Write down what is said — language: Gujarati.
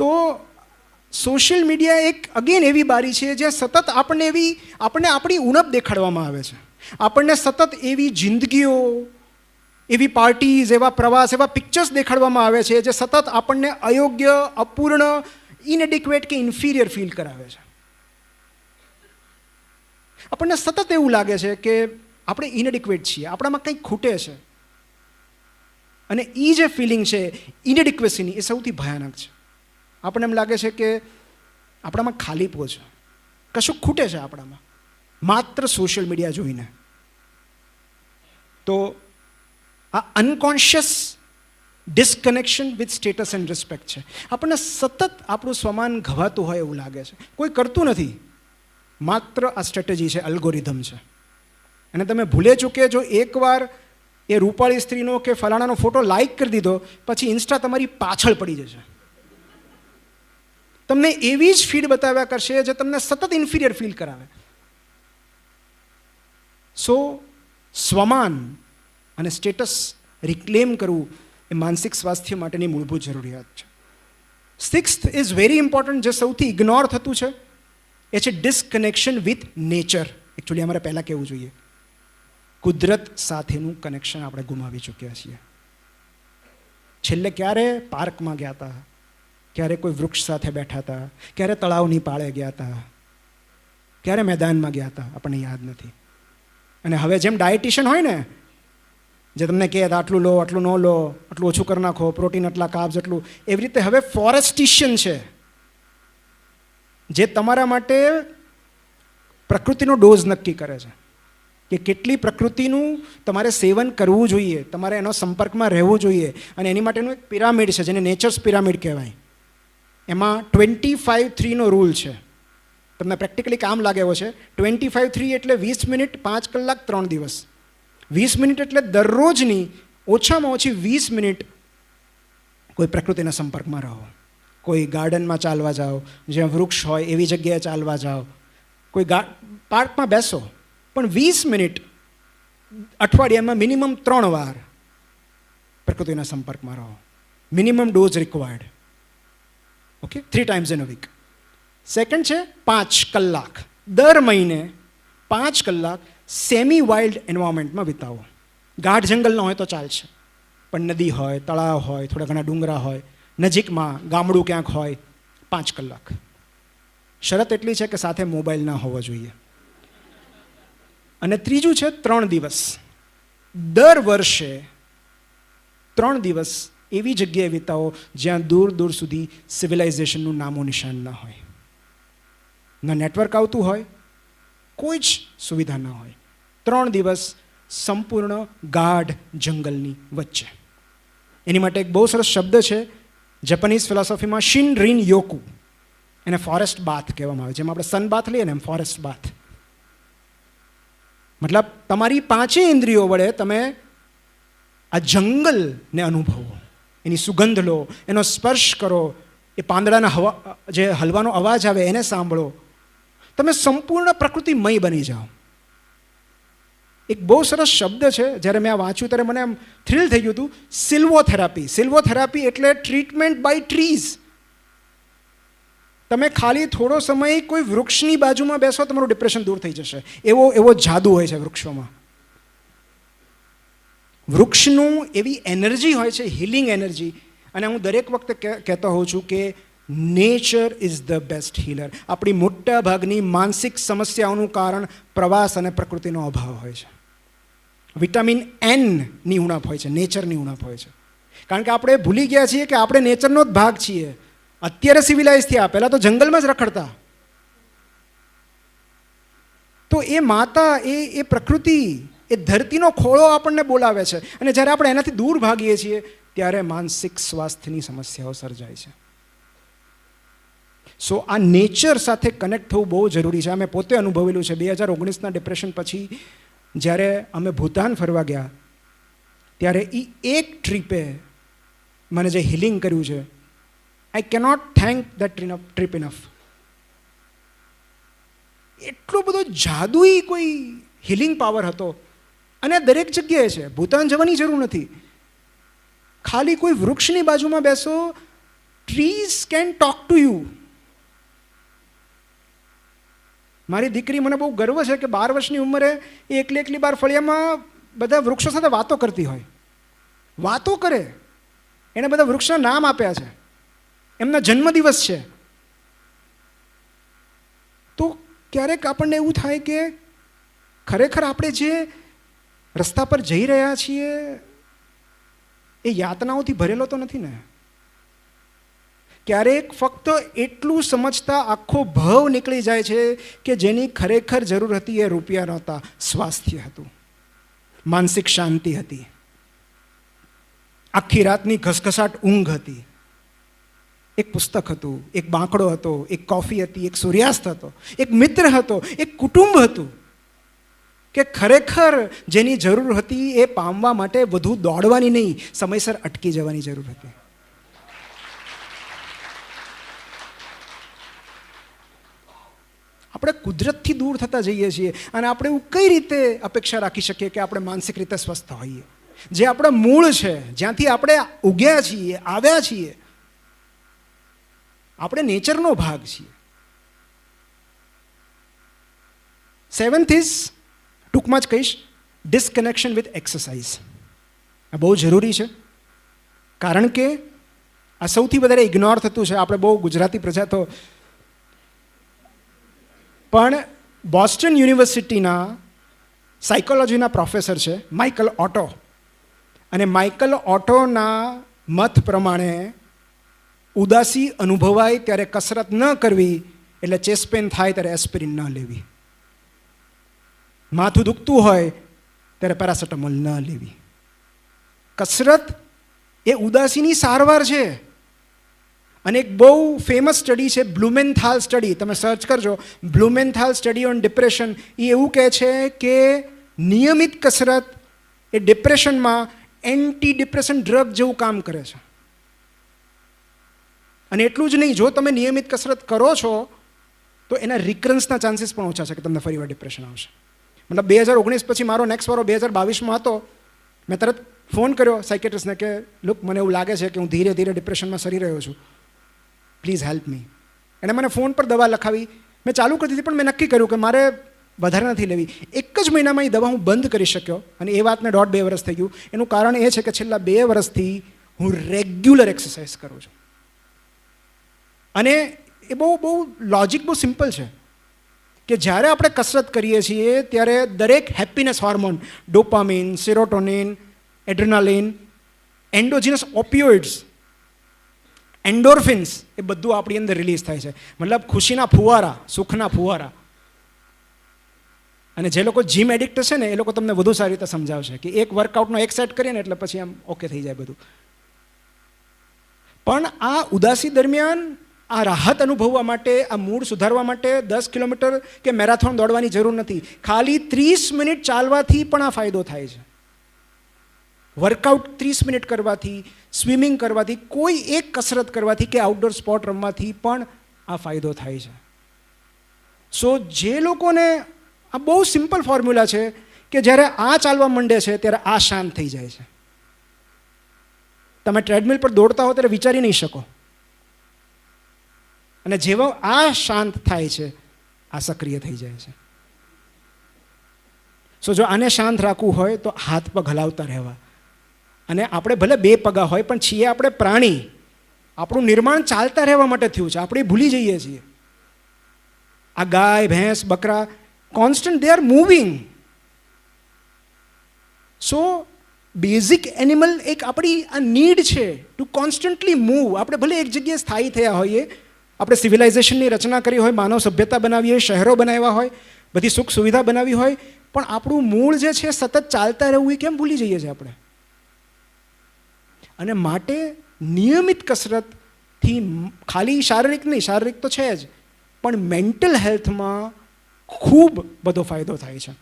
તો સોશિયલ મીડિયા એક અગેન એવી બારી છે જ્યાં સતત આપણને આપણી ઉણપ દેખાડવામાં આવે છે. આપણને સતત એવી જિંદગીઓ, એવી પાર્ટીઝ, એવા પ્રવાસ, એવા પિક્ચર્સ દેખાડવામાં આવે છે જે સતત આપણને અયોગ્ય, અપૂર્ણ, ઇનએડિક્વેટ કે ઇન્ફિરિયર ફીલ કરાવે છે. આપણને સતત એવું લાગે છે કે આપણે ઇનએડિક્વેટ છીએ, આપણામાં કંઈક ખૂટે છે. અને એ જે ફિલિંગ છે ઇનએડિક્વેસીની, એ સૌથી ભયાનક છે. આપણને એમ લાગે છે કે આપણામાં ખાલીપો છે, કશું ખૂટે છે આપણામાં, માત્ર સોશિયલ મીડિયા જોઈને. તો આ unconscious disconnection with status and respect છે. આપણને સતત આપણું સ્વમાન ઘવાતું હોય એવું લાગે છે. કોઈ કરતું નથી, માત્ર આ સ્ટ્રેટેજી છે, અલ્ગોરિધમ છે. અને તમે ભૂલે ચૂકે જો એકવાર એ રૂપાળી સ્ત્રીનો કે ફલાણાનો ફોટો લાઈક કરી દીધો, પછી ઇન્સ્ટા તમારી પાછળ પડી જશે. તમને એવી જ ફીડ બતાવ્યા કરશે જે તમને સતત ઇન્ફિરિયર ફીલ કરાવે. સો સ્વમાન અને સ્ટેટસ રિક્લેમ કરવું એ માનસિક સ્વાસ્થ્ય માટેની મૂળભૂત જરૂરિયાત છે. સિક્સ્થ ઇઝ વેરી ઇમ્પોર્ટન્ટ, જે સૌથી ઇગ્નોર થતું છે, એ છે ડિસ્કનેક્શન વિથ નેચર. એકચ્યુઅલી અમારે પહેલાં કહેવું જોઈએ, કુદરત સાથેનું કનેક્શન આપણે ગુમાવી ચૂક્યા છીએ. છેલ્લે ક્યારે પાર્કમાં ગયા હતા, ક્યારે કોઈ વૃક્ષ સાથે બેઠા હતા, ક્યારે તળાવની પાળે ગયા હતા, ક્યારે મેદાનમાં ગયા હતા, આપણને યાદ નથી. અને હવે જેમ ડાયટિશિયન હોય ને, જે તમને કહે આટલું લો, આટલું ન લો, આટલું ઓછું કરી નાખો, પ્રોટીન આટલા, કાર્બ્સ એટલું, એવી રીતે હવે ફોરેસ્ટિશિયન છે, જે તમારા માટે પ્રકૃતિનો ડોઝ નક્કી કરે છે કે કેટલી પ્રકૃતિનું તમારે સેવન કરવું જોઈએ, તમારે એનો સંપર્કમાં રહેવું જોઈએ. અને એની માટેનું એક પિરામિડ છે જેને નેચર્સ પિરામિડ કહેવાય. એમાં 25-3નો રૂલ છે. તમને પ્રેક્ટિકલી કામ લાગે એવો છે. 25-3 એટલે 20 મિનિટ, 5 કલાક, 3 દિવસ. 20 મિનિટ એટલે દરરોજની ઓછામાં ઓછી 20 મિનિટ કોઈ પ્રકૃતિના સંપર્કમાં રહો. કોઈ ગાર્ડનમાં ચાલવા જાઓ, જ્યાં વૃક્ષ હોય એવી જગ્યાએ ચાલવા જાઓ, કોઈ પાર્કમાં બેસો, પણ 20 મિનિટ અઠવાડિયામાં મિનિમમ 3 વાર પ્રકૃતિના સંપર્કમાં રહો. Minimum dose required. Okay, 3 times in a week. Second છે 5 કલાક. દર મહિને 5 કલાક સેમી વાઇલ્ડ એન્વાયરમેન્ટમાં વિતાવો. ગાઢ જંગલ ન હોય તો ચાલશે, પણ નદી હોય, તળાવ હોય, થોડા ઘણા ડુંગરા હોય, નજીકમાં ગામડું ક્યાંક હોય, 5 કલાક. શરત એટલી છે કે સાથે મોબાઈલ ના હોવો જોઈએ. અને ત્રીજું છે 3 દિવસ. દર વર્ષે 3 દિવસ એવી જગ્યાએ વિતાવો જ્યાં દૂર દૂર સુધી સિવિલાઇઝેશનનું નામો નિશાન ના હોય, ના નેટવર્ક આવતું હોય, કોઈ જ સુવિધા ના હોય. 3 દિવસ સંપૂર્ણ ગાઢ જંગલની વચ્ચે. એની માટે એક બહુ સરસ શબ્દ છે જપાનીઝ ફિલોસોફીમાં, શિનરીન યોકુ. એને ફોરેસ્ટ બાથ કહેવામાં આવે છે. જેમ આપણે સન બાથ લઈએ ને, એમ ફોરેસ્ટ બાથ. મતલબ તમારી 5 ઇન્દ્રિયો વડે તમે આ જંગલને અનુભવો, એની સુગંધ લો, એનો સ્પર્શ કરો, એ પાંદડાના જે હલવાનો અવાજ આવે એને સાંભળો. તમે સંપૂર્ણ પ્રકૃતિમય બની જાઓ. એક બહુ સરસ શબ્દ છે, જ્યારે મેં આ વાંચ્યું ત્યારે મને એમ થ્રિલ થઈ ગયું હતું, સિલ્વોથેરાપી. સિલ્વોથેરાપી એટલે ટ્રીટમેન્ટ બાય ટ્રીઝ. તમે ખાલી થોડો સમય કોઈ વૃક્ષની બાજુમાં બેસો, તમારું ડિપ્રેશન દૂર થઈ જશે. એવો જાદુ હોય છે વૃક્ષોમાં. વૃક્ષનું એવી એનર્જી હોય છે, હિલિંગ એનર્જી. અને હું દરેક વખતે કહેતો હોઉં છું કે nature is the best healer. આપણી મોટા ભાગની માનસિક સમસ્યાઓનું કારણ પ્રવાસ અને પ્રકૃતિનો અભાવ હોય છે. વિટામિન એનની ઉણપ હોય છે, નેચરની ઉણપ હોય છે. કારણ કે આપણે ભૂલી ગયા છીએ કે આપણે નેચરનો જ ભાગ છીએ. અત્યારે સિવિલાઇઝ થયા, પહેલાં તો જંગલમાં જ રખડતા. તો એ માતા, એ પ્રકૃતિ, એ ધરતીનો ખોળો આપણને બોલાવે છે. અને જ્યારે આપણે એનાથી દૂર ભાગીએ છીએ ત્યારે માનસિક સ્વાસ્થ્યની સમસ્યાઓ સર્જાય છે. સો આ નેચર સાથે કનેક્ટ થવું બહુ જરૂરી છે. અમે પોતે અનુભવેલું છે. 2019ના ડિપ્રેશન પછી જ્યારે અમે ભૂતાન ફરવા ગયા, ત્યારે એ એક ટ્રીપે મને જે હિલિંગ કર્યું છે, I cannot thank that trip enough. એટલો બધો જાદુઈ કોઈ હિલિંગ પાવર હતો. અને દરેક જગ્યાએ છે. ભૂતાન જવાની જરૂર નથી, ખાલી કોઈ વૃક્ષની બાજુમાં બેસો, trees can talk to you. મારી દીકરી મને બહુ ગર્વ છે કે 12 વર્ષની ઉંમરે એ એકલી બાર ફળિયામાં બધા વૃક્ષો સાથે વાતો કરતી હોય. વાતો કરે. એણે બધા વૃક્ષના નામ આપ્યા છે. એમના જન્મદિવસ છે. તો ક્યારેક આપણને એવું થાય કે ખરેખર આપણે જે રસ્તા પર જઈ રહ્યા છીએ એ યાતનાઓથી ભરેલો તો નથી ને. ક્યારેક ફક્ત એટલું સમજતા આખો ભવ નીકળી જાય છે કે જેની ખરેખર જરૂર હતી એ રૂપિયા નહોતા, સ્વાસ્થ્ય હતું, માનસિક શાંતિ હતી, આખી રાતની ઘસઘસાટ ઊંઘ હતી, એક પુસ્તક હતું, એક બાંકડો હતો, એક કોફી હતી, એક સૂર્યાસ્ત હતો, એક મિત્ર હતો, એક કુટુંબ હતું. કે ખરેખર જેની જરૂર હતી એ પામવા માટે વધુ દોડવાની નહીં, સમયસર અટકી જવાની જરૂર હતી. આપણે કુદરતથી દૂર થતા જઈએ છીએ અને આપણે એવું કઈ રીતે અપેક્ષા રાખી શકીએ કે આપણે માનસિક રીતે સ્વસ્થ હોઈએ? જે આપણા મૂળ છે, જ્યાંથી આપણે ઉગ્યા છીએ, આવ્યા છીએ, આપણે નેચરનો ભાગ છીએ. 7th ઇઝ, ટૂંકમાં જ કહીશ, ડિસકનેક્શન વિથ એક્સરસાઇઝ. આ બહુ જરૂરી છે કારણ કે આ સૌથી વધારે ઇગ્નોર થતું છે. આપણે બહુ ગુજરાતી પ્રજા તો, પણ બોસ્ટન યુનિવર્સિટીના સાયકોલોજીના પ્રોફેસર છે માઇકલ ઓટો, અને માઇકલ ઓટોના મત પ્રમાણે ઉદાસી અનુભવાય ત્યારે કસરત ન કરવી, એટલે ચેસ્ટ પેન થાય ત્યારે એસ્પિરિન ન લેવી, માથું દુખતું હોય ત્યારે પેરાસિટામોલ ન લેવી. કસરત એ ઉદાસીની સારવાર છે. અને એક બહુ ફેમસ સ્ટડી છે બ્લુમેન્થાલ સ્ટડી, તમે સર્ચ કરજો, બ્લુમેન્થાલ સ્ટડી ઓન ડિપ્રેશન. એ એવું કહે છે કે નિયમિત કસરત એ ડિપ્રેશનમાં એન્ટી ડિપ્રેશન ડ્રગ જેવું કામ કરે છે. અને એટલું જ નહીં, જો તમે નિયમિત કસરત કરો છો તો એના રિકરન્સના ચાન્સીસ પણ ઓછા છે કે તમને ફરીવાર ડિપ્રેશન આવશે. મતલબ 2019 પછી મારો નેક્સ્ટ વારો 2022માં હતો. મેં તરત ફોન કર્યો સાયકેટ્રિસ્ટને કે લુક, મને એવું લાગે છે કે હું ધીરે ધીરે ડિપ્રેશનમાં સરી રહ્યો છું, પ્લીઝ હેલ્પ મી. એણે મને ફોન પર દવા લખાવી, મેં ચાલુ કરી દીધી, પણ મેં નક્કી કર્યું કે મારે વધારે નથી લેવી. એક જ મહિનામાં એ દવા હું બંધ કરી શક્યો, અને એ વાતને 1.5-2 વર્ષ થઈ ગયું. એનું કારણ એ છે કે છેલ્લા 2 વર્ષથી હું રેગ્યુલર એક્સરસાઇઝ કરું છું. અને એ બહુ લોજિક બહુ સિમ્પલ છે કે જ્યારે આપણે કસરત કરીએ છીએ ત્યારે દરેક happiness hormone, dopamine, serotonin, adrenaline, endogenous opioids, endorphins, એ બધું આપણી અંદર રિલીઝ થાય છે. મતલબ ખુશીના ફુવારા, સુખના ફુવારા. અને જે લોકો જીમ એડિક્ટ છે ને, એ લોકો તમને વધુ સારી રીતે સમજાવશે કે એક વર્કઆઉટનો એક સેટ કરીએ ને એટલે પછી આમ ઓકે થઈ જાય બધું. પણ આ ઉદાસી દરમિયાન આ રાહત અનુભવવા માટે, આ મૂડ સુધારવા માટે 10 કિલોમીટર કે મેરેથોન દોડવાની જરૂર નથી. ખાલી 30 મિનિટ ચાલવાથી પણ આ ફાયદો થાય છે. વર્કઆઉટ 30 મિનિટ કરવાથી, સ્વિમિંગ કરવાથી, કોઈ એક કસરત કરવાથી કે આઉટડોર સ્પોર્ટ રમવાથી પણ આ ફાયદો થાય છે. સો જે લોકોને, આ બહુ સિમ્પલ ફોર્મ્યુલા છે કે જ્યારે આ ચાલવા માંડે છે ત્યારે આ શાંત થઈ જાય છે. તમે ટ્રેડમિલ પર દોડતા હો ત્યારે વિચારી નહીં શકો, અને જેવો આ શાંત થાય છે, આ સક્રિય થઈ જાય છે. સો જો આને શાંત રાખવું હોય તો હાથ પગ હલાવતા રહેવા. અને આપણે ભલે 2 પગા હોય, પણ છીએ આપણે પ્રાણી. આપણું નિર્માણ ચાલતા રહેવા માટે થયું છે. આપણે ભૂલી જઈએ છીએ. આ ગાય, ભેંસ, બકરા constant, they are moving. So basic animal એક આપણી આ નીડ છે ટુ કોન્સ્ટન્ટલી મૂવ. આપણે ભલે એક જગ્યાએ સ્થાયી થયા હોઈએ, આપણે સિવિલાઇઝેશનની રચના કરી હોય, માનવ સભ્યતા બનાવી હોય, શહેરો બનાવ્યા હોય, બધી સુખ સુવિધા બનાવી હોય, પણ આપણું મૂળ જે છે સતત ચાલતા રહેવું, એ કેમ ભૂલી જઈએ છીએ આપણે? અને માટે નિયમિત કસરતથી ખાલી શારીરિક નહીં, શારીરિક તો છે જ, પણ મેન્ટલ હેલ્થમાં ખૂબ બધો ફાયદો થાય છે.